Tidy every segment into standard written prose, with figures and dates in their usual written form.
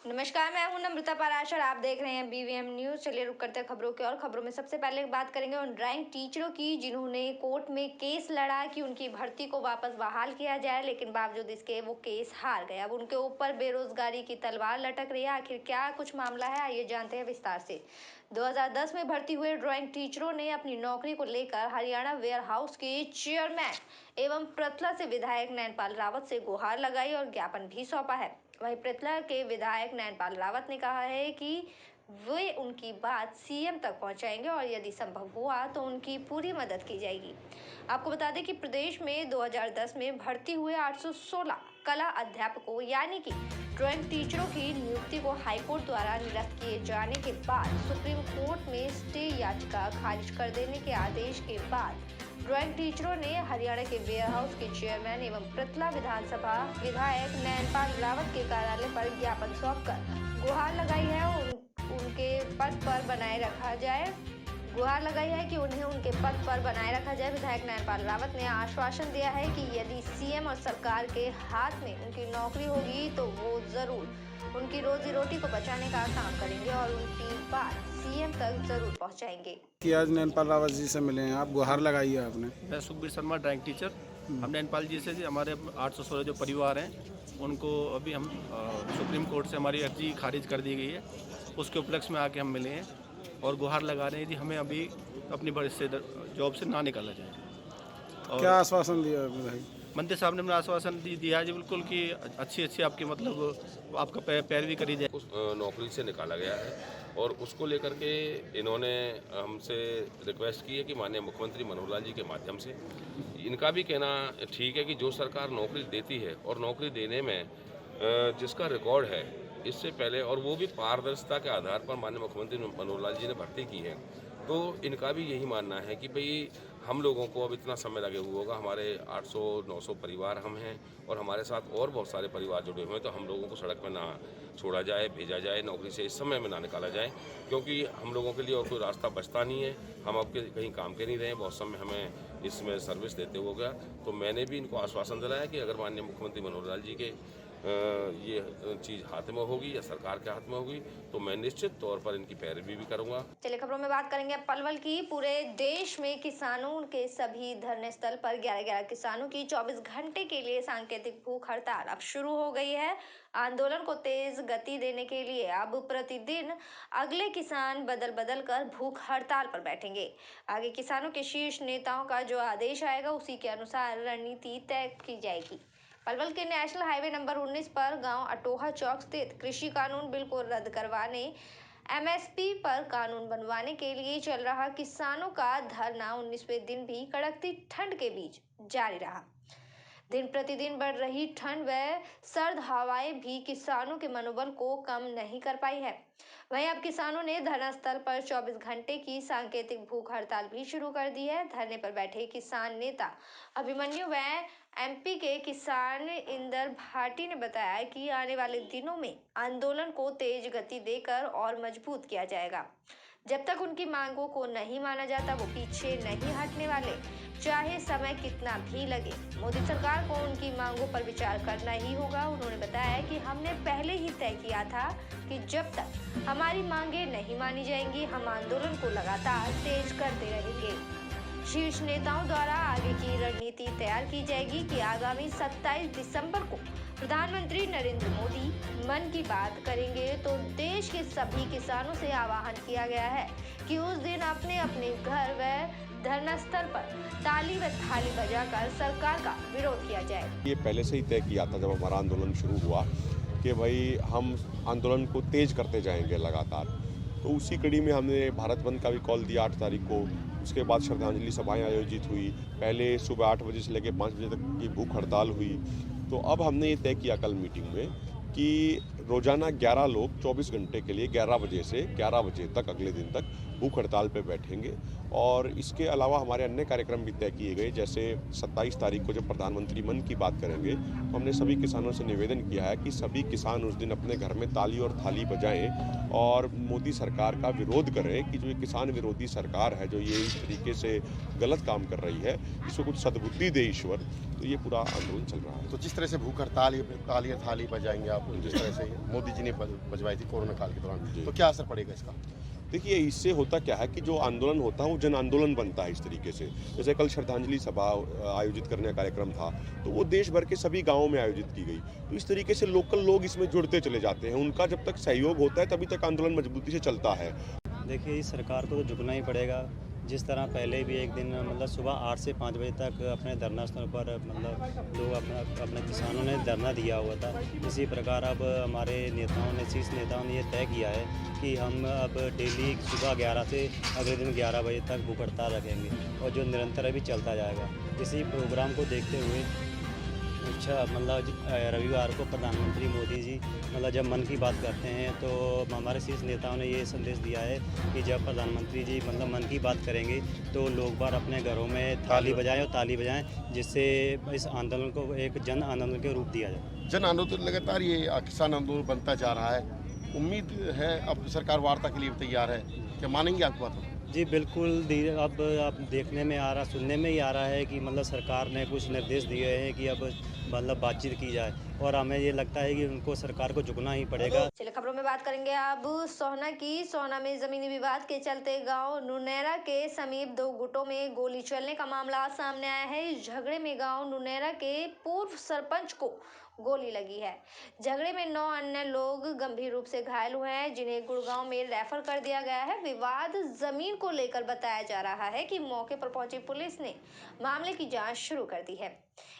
नमस्कार, मैं हूं नम्रता पाराशर। आप देख रहे हैं बीवीएम न्यूज। चलिए रुक करते हैं खबरों की। और खबरों में सबसे पहले बात करेंगे उन ड्राइंग टीचरों की जिन्होंने कोर्ट में केस लड़ा कि उनकी भर्ती को वापस बहाल किया जाए, लेकिन बावजूद इसके वो केस हार गए। अब उनके ऊपर बेरोजगारी की तलवार लटक रही है। आखिर क्या कुछ मामला है, आइए जानते हैं विस्तार से। 2010 में भर्ती हुए ड्राइंग टीचरों ने अपनी नौकरी को लेकर हरियाणा वेयर हाउस के चेयरमैन एवं पृथला से विधायक नैनपाल रावत से गुहार लगाई और ज्ञापन भी सौंपा है। वहीं पृथला के विधायक नैनपाल रावत ने कहा है कि वे उनकी बात सीएम तक पहुंचाएंगे और यदि संभव हुआ तो उनकी पूरी मदद की जाएगी। आपको बता दें कि प्रदेश में 2010 में भर्ती हुए 816 कला अध्यापकों यानी कि ड्राइंग टीचरों की नियुक्ति को हाईकोर्ट द्वारा निरस्त किए जाने के बाद सुप्रीम कोर्ट में स्टे याचिका खारिज कर देने के आदेश के बाद ड्राइंग टीचरों ने हरियाणा के वेयर हाउस के चेयरमैन एवं पृथला विधानसभा विधायक नैनपाल रावत के कार्यालय पर ज्ञापन सौंपकर गुहार लगाई है उनके पद पर बनाए रखा जाए गुहार लगाई है कि उन्हें उनके पद पर बनाए रखा जाए। विधायक नैनपाल रावत ने आश्वासन दिया है कि यदि सीएम और सरकार के हाथ में उनकी नौकरी होगी तो वो जरूर उनकी रोजी रोटी को बचाने का काम करेंगे और उनकी बात सीएम तक जरूर पहुंचाएंगे। कि आज नैनपाल रावत जी से मिले हैं, आप गुहार लगाई है आपने। मैं सुखबीर शर्मा ड्राइंग टीचर। हम नैनपाल जी से हमारे 816 जो परिवार हैं उनको अभी हम सुप्रीम कोर्ट से हमारी अर्जी खारिज कर दी गई है, उसके उपलक्ष्य में आके हम मिले हैं और गुहार लगा रहे हैं कि हमें अभी अपनी बड़ी से जॉब से ना निकाला जाए। और क्या आश्वासन दिया भाई? मंत्री साहब ने मेरा आश्वासन दिया है जी बिल्कुल कि अच्छी आपकी मतलब आपका पैरवी करी जाए। उस नौकरी से निकाला गया है और उसको लेकर के इन्होंने हमसे रिक्वेस्ट की है कि माननीय मुख्यमंत्री मनोहर लाल जी के माध्यम से इनका भी कहना ठीक है कि जो सरकार नौकरी देती है और नौकरी देने में जिसका रिकॉर्ड है इससे पहले और वो भी पारदर्शिता के आधार पर माननीय मुख्यमंत्री मनोहर लाल जी ने भर्ती की है, तो इनका भी यही मानना है कि भाई हम लोगों को अब इतना समय लगे हुआ होगा, हमारे 800-900 परिवार हम हैं और हमारे साथ और बहुत सारे परिवार जुड़े हुए हैं, तो हम लोगों को सड़क पर ना छोड़ा जाए, भेजा जाए, नौकरी से इस समय में ना निकाला जाए, क्योंकि हम लोगों के लिए और कोई रास्ता बचता नहीं है। हम अब कहीं काम के नहीं रहे, बहुत समय हमें इसमें सर्विस देते हो गया। तो मैंने भी इनको आश्वासन दिलाया कि अगर माननीय मुख्यमंत्री मनोहर लाल जी के ये चीज़ हाथ में होगी या सरकार के हाथ में होगी तो मैं निश्चित तौर पर इनकी पैरवी भी करूंगा। चलिए खबरों में बात करेंगे पलवल की। पूरे देश में किसानों के सभी धरने स्थल पर 11-11 किसानों की 24 घंटे के लिए सांकेतिक भूख हड़ताल अब शुरू हो गई है। आंदोलन को तेज गति देने के लिए अब प्रतिदिन अगले किसान बदल कर भूख हड़ताल पर बैठेंगे। आगे किसानों के शीर्ष नेताओं का जो आदेश आएगा उसी के अनुसार रणनीति तय की जाएगी। पलवल के नेशनल हाईवे नंबर 19 पर गांव अटोहा चौक स्थित कृषि कानून बिल को रद्द करवाने एमएसपी पर कानून बनवाने के लिए चल रहा किसानों का धरना 19वें दिन भी कड़कती ठंड के बीच जारी रहा। दिन प्रतिदिन बढ़ रही ठंड व सर्द हवाएं भी किसानों के मनोबल को कम नहीं कर पाई है। वहीं अब किसानों ने धरना स्थल पर 24 घंटे की सांकेतिक भूख हड़ताल भी शुरू कर दी है। धरने पर बैठे किसान नेता अभिमन्यु व एमपी के किसान इंदर भाटी ने बताया कि आने वाले दिनों में आंदोलन को तेज गति देकर और मजबूत किया जाएगा। जब तक उनकी मांगों को नहीं माना जाता वो पीछे नहीं हटने वाले, चाहे समय कितना भी लगे। मोदी सरकार को उनकी मांगों पर विचार करना ही होगा। उन्होंने बताया कि हमने पहले ही तय किया था कि जब तक हमारी मांगे नहीं मानी जाएंगी हम आंदोलन को लगातार तेज करते रहेंगे। शीर्ष नेताओं द्वारा आगे की रणनीति तैयार की जाएगी कि आगामी 27 दिसंबर को प्रधानमंत्री नरेंद्र मोदी मन की बात करेंगे, तो देश के सभी किसानों से आह्वान किया गया है कि उस दिन अपने अपने घर व धरना स्थल पर ताली व थाली बजाकर सरकार का विरोध किया जाए। ये पहले से ही तय किया था जब हमारा आंदोलन शुरू हुआ कि भाई हम आंदोलन को तेज करते जाएंगे लगातार, तो उसी कड़ी में हमने भारत बंद का भी कॉल दिया 8 तारीख को। उसके बाद श्रद्धांजलि सभाएं आयोजित हुई, पहले सुबह 8 बजे से लेकर 5 बजे तक की भूख हड़ताल हुई। तो अब हमने ये तय किया कल मीटिंग में कि रोजाना 11 लोग 24 घंटे के लिए 11 बजे से 11 बजे तक अगले दिन तक भूख हड़ताल पे बैठेंगे। और इसके अलावा हमारे अन्य कार्यक्रम भी तय किए गए, जैसे 27 तारीख को जब प्रधानमंत्री मन की बात करेंगे तो हमने सभी किसानों से निवेदन किया है कि सभी किसान उस दिन अपने घर में ताली और थाली बजाएं और मोदी सरकार का विरोध करें कि जो ये किसान विरोधी सरकार है, जो ये इस तरीके से गलत काम कर रही है, इसको कुछ सद्बुद्धि दे ईश्वर। तो ये पूरा आंदोलन चल रहा है। तो जिस तरह से भूख हड़ताल ताली थाली बजाएंगे आप, जिस तरह से मोदी जी ने भिजवाई थी कोरोना काल के दौरान, तो क्या असर पड़ेगा इसका? देखिए, इससे होता क्या है कि जो आंदोलन होता है वो जन आंदोलन बनता है इस तरीके से। जैसे कल श्रद्धांजलि सभा आयोजित करने का कार्यक्रम था, तो वो देश भर के सभी गांवों में आयोजित की गई। तो इस तरीके से लोकल लोग इसमें जुड़ते चले जाते हैं। उनका जब तक सहयोग होता है तभी तक आंदोलन मजबूती से चलता है। देखिए, इस सरकार को तो झुकना ही पड़ेगा। जिस तरह पहले भी एक दिन मतलब सुबह 8 से 5 बजे तक अपने धरना स्थल पर मतलब लोग अपने किसानों ने धरना दिया हुआ था, इसी प्रकार अब हमारे नेताओं ने, शीर्ष नेताओं ने ये तय किया है कि हम अब डेली सुबह 11 से अगले दिन 11 बजे तक भूख हड़ताल रखेंगे और जो निरंतर अभी चलता जाएगा। इसी प्रोग्राम को देखते हुए मतलब रविवार को प्रधानमंत्री मोदी जी मतलब जब मन की बात करते हैं तो हमारे शीर्ष नेताओं ने ये संदेश दिया है कि जब प्रधानमंत्री जी मतलब मन की बात करेंगे तो लोग बार अपने घरों में ताली बजाएं, जिससे इस आंदोलन को एक जन आंदोलन के रूप दिया जाए। जन आंदोलन लगातार ये किसान आंदोलन बनता जा रहा है। उम्मीद है अब सरकार वार्ता के लिए तैयार है, क्या मानेंगे आपकी बात? जी बिल्कुल। अब देखने में आ रहा, सुनने में ही आ रहा है कि मतलब सरकार ने कुछ निर्देश दिए हैं कि अब मतलब बातचीत की जाए और हमें ये लगता है कि उनको सरकार को झुकना ही पड़ेगा। चलिए खबरों में बात करेंगे अब सोहना की। सोहना में जमीनी विवाद के चलते गांव नुनेरा के समीप 2 गुटों में गोली चलने का मामला सामने आया है। इस झगड़े में गांव नुनेरा के पूर्व सरपंच को गोली लगी है। झगड़े में 9 अन्य लोग गंभीर रूप से घायल हुए हैं, जिन्हें गुड़गांव में रेफर कर दिया गया है। विवाद जमीन को लेकर बताया जा रहा है कि मौके पर पहुंची पुलिस ने मामले की जांच शुरू कर दी है।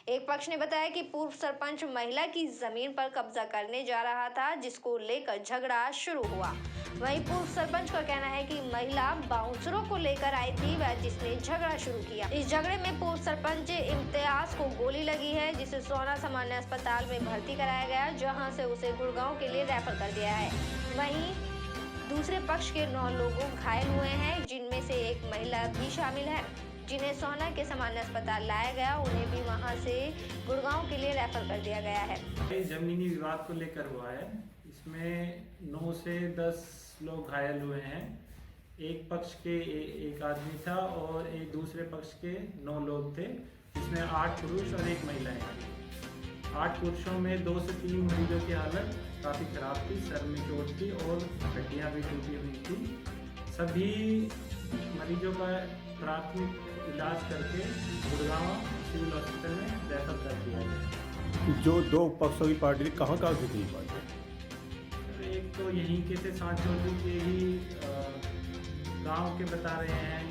एक पक्ष ने बताया कि पूर्व सरपंच महिला की जमीन पर कब्जा करने जा रहा था, जिसको लेकर झगड़ा शुरू हुआ। वहीं पूर्व सरपंच का कहना है कि महिला बाउंसरों को लेकर आई थी, वह जिसने झगड़ा शुरू किया। इस झगड़े में पूर्व सरपंच इम्तियाज को गोली लगी है, जिसे सोहना सामान्य अस्पताल में भर्ती कराया गया, जहां से उसे गुड़गांव के लिए रेफर कर दिया है। वहीं दूसरे पक्ष के 9 लोग घायल हुए हैं, जिनमें से एक महिला भी शामिल है, जिन्हें सोहना के सामान्य अस्पताल लाया गया। उन्हें भी वहां से गुड़गांव के लिए रेफर कर दिया गया है। जमीनी विवाद को लेकर हुआ है। इसमें 9 से 10 लोग घायल हुए हैं। एक पक्ष के एक आदमी था और एक दूसरे पक्ष के 9 लोग थे, इसमें 8 पुरुष और 1 महिला है। 8 पुरुषों में 2 से 3 मरीजों की हालत काफ़ी खराब थी, सर में चोट थी और हड्डियाँ भी टूटी हुई थी। सभी मरीजों का प्राथमिक इलाज करके गुड़गांव सिविल हॉस्पिटल में रेफर कर दिया गया। जो 2 पक्षों की पार्टी कहाँ से थी पार्टी? एक तो यहीं के थे, सांचौली के ही गांव के बता रहे हैं।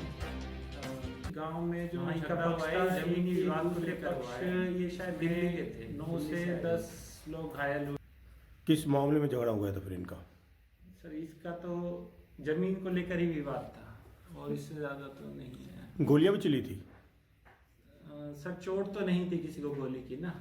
गांव में जो झगड़ा हुआ है जमीनी विवाद को लेकर हुआ है, ये शायद दिल्ली के थे। 9 से 10 लोग घायल हुए। किस मामले में झगड़ा हुआ था फिर इनका? सर इसका तो जमीन को लेकर ही विवाद था और इससे ज़्यादा तो नहीं है। गोलियां भी चली थी? सर चोट तो नहीं थी किसी को गोली की ना,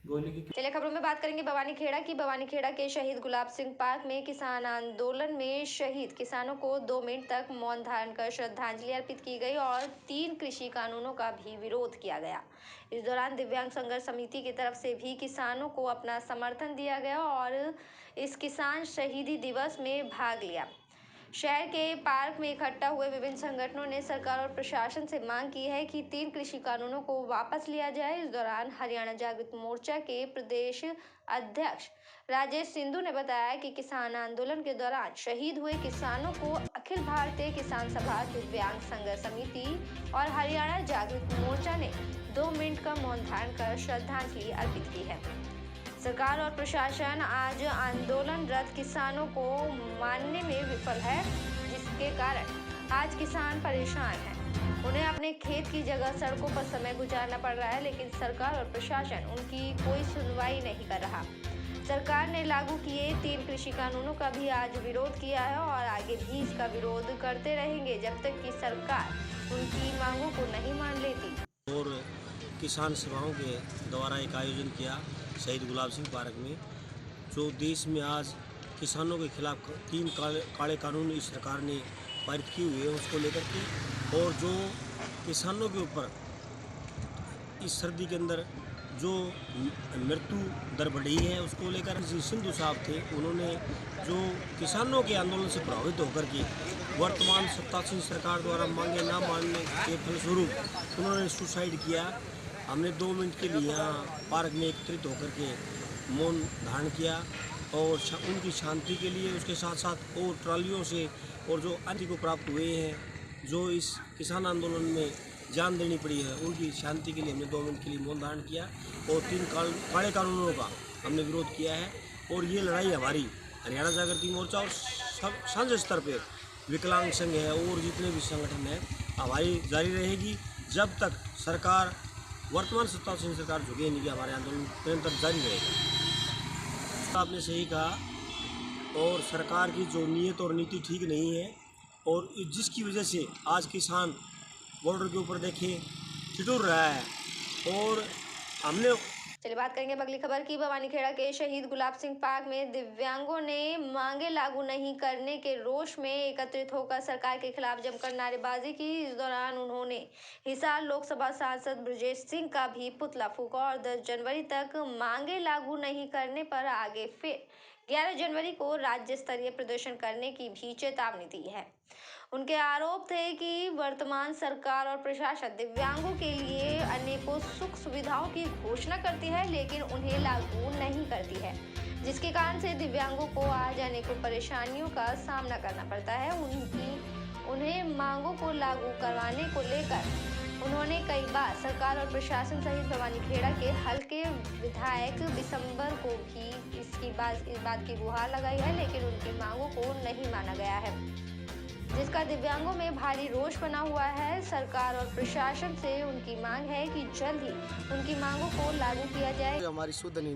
गोली की। चलिए खबरों में बात करेंगे भवानीखेड़ा की। भवानीखेड़ा के शहीद गुलाब सिंह पार्क में किसान आंदोलन में शहीद किसानों को 2 मिनट तक मौन धारण कर श्रद्धांजलि अर्पित की गई और 3 कृषि कानूनों का भी विरोध किया गया। इस दौरान दिव्यांग संघर्ष समिति की तरफ से भी किसानों को अपना समर्थन दिया गया और इस किसान शहीदी दिवस में भाग लिया। शहर के पार्क में इकट्ठा हुए विभिन्न संगठनों ने सरकार और प्रशासन से मांग की है कि 3 कृषि कानूनों को वापस लिया जाए। इस दौरान हरियाणा जागृत मोर्चा के प्रदेश अध्यक्ष राजेश सिंधु ने बताया कि किसान आंदोलन के दौरान शहीद हुए किसानों को अखिल भारतीय किसान सभा, दिव्यांग संघर्ष समिति और हरियाणा जागृत मोर्चा ने 2 मिनट का मौन धारण कर श्रद्धांजलि अर्पित की है। सरकार और प्रशासन आज आंदोलनरत किसानों को मानने में विफल है, जिसके कारण आज किसान परेशान हैं। उन्हें अपने खेत की जगह सड़कों पर समय गुजारना पड़ रहा है, लेकिन सरकार और प्रशासन उनकी कोई सुनवाई नहीं कर रहा। सरकार ने लागू किए 3 कृषि कानूनों का भी आज विरोध किया है और आगे भी इसका विरोध करते रहेंगे जब तक कि सरकार उनकी मांगों को नहीं मान लेती। और किसान सभाओं के द्वारा एक आयोजन किया शहीद गुलाब सिंह पार्क में, जो देश में आज किसानों के खिलाफ 3 काले कानून इस सरकार ने पारित किए हुए हैं उसको लेकर के, और जो किसानों के ऊपर इस सर्दी के अंदर जो मृत्यु दर बढ़ी है उसको लेकर जी सिंधु साहब थे, उन्होंने जो किसानों के आंदोलन से प्रभावित होकर के वर्तमान सत्तासीन सरकार द्वारा मांगे ना मानने के फलस्वरूप उन्होंने सुसाइड किया। हमने 2 मिनट के लिए यहाँ पार्क में एकत्रित होकर के मौन धारण किया और उनकी शांति के लिए, उसके साथ साथ और ट्रालियों से और जो अन्य को प्राप्त हुए हैं, जो इस किसान आंदोलन में जान देनी पड़ी है, उनकी शांति के लिए हमने 2 मिनट के लिए मौन धारण किया और 3 काले कानूनों का हमने विरोध किया है। और ये लड़ाई हमारी हरियाणा जागृति मोर्चा और साझा स्तर पर विकलांग संघ है और जितने भी संगठन हैं, हमारी जारी रहेगी जब तक सरकार, वर्तमान सत्तासीन सरकार झुके नहीं कि हमारे आंदोलन निरंतर जारी रहेगा। आपने सही कहा और सरकार की जो नीयत और नीति ठीक नहीं है और जिसकी वजह से आज किसान बॉर्डर के ऊपर देखें ठिठुर रहा है। और हमने चलिए बात करेंगे अगली खबर की। भवानीखेड़ा के शहीद गुलाब सिंह पार्क में दिव्यांगों ने मांगे लागू नहीं करने के रोष में एकत्रित होकर सरकार के खिलाफ जमकर नारेबाजी की। इस दौरान उन्होंने हिसार लोकसभा सांसद ब्रजेश सिंह का भी पुतला फूंका और 10 जनवरी तक मांगे लागू नहीं करने पर आगे फिर 11 जनवरी को राज्य स्तरीय प्रदर्शन करने की भी चेतावनी दी है। उनके आरोप थे कि वर्तमान सरकार और प्रशासन दिव्यांगों के लिए अनेकों सुख सुविधाओं की घोषणा करती है लेकिन उन्हें लागू नहीं करती है, जिसके कारण से दिव्यांगों को आज अनेकों परेशानियों का सामना करना पड़ता है। उन्हें मांगों को लागू करवाने को लेकर उन्होंने कई बार सरकार और प्रशासन सहित भवानीखेड़ा के हल्के विधायक दिसंबर को भी इस बात की गुहार लगाई है, लेकिन उनकी मांगों को नहीं माना गया है, जिसका दिव्यांगों में भारी रोष बना हुआ है। सरकार और प्रशासन से उनकी मांग है कि जल्द ही उनकी मांगों को लागू किया जाए। हमारी सुध नहीं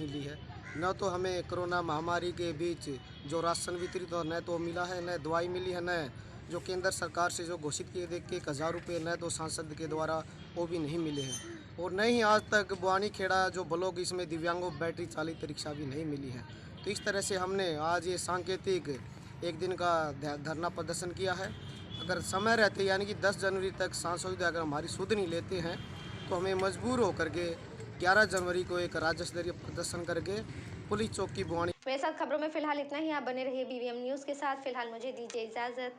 ली है, न तो हमें कोरोना महामारी के बीच जो राशन वितरित हो न तो मिला है, न दवाई मिली है, न जो केंद्र सरकार से जो घोषित किए थे कि 1000 रुपये न तो सांसद के द्वारा वो भी नहीं मिले हैं। और न ही आज तक भवानीखेड़ा जो ब्लॉक इसमें दिव्यांगों बैटरी चालित रिक्शा भी नहीं मिली है। तो इस तरह से हमने आज ये सांकेतिक एक दिन का धरना प्रदर्शन किया है। अगर समय रहते यानी कि 10 जनवरी तक सांसद अगर हमारी सुध नहीं लेते हैं तो हमें मजबूर होकर के 11 जनवरी को एक राज्य स्तरीय प्रदर्शन करके पुलिस चौकी भवानी। मेरे साथ खबरों में फिलहाल इतना ही। आप बने रहिए BVM न्यूज़ के साथ। फिलहाल मुझे दीजिए इजाज़त।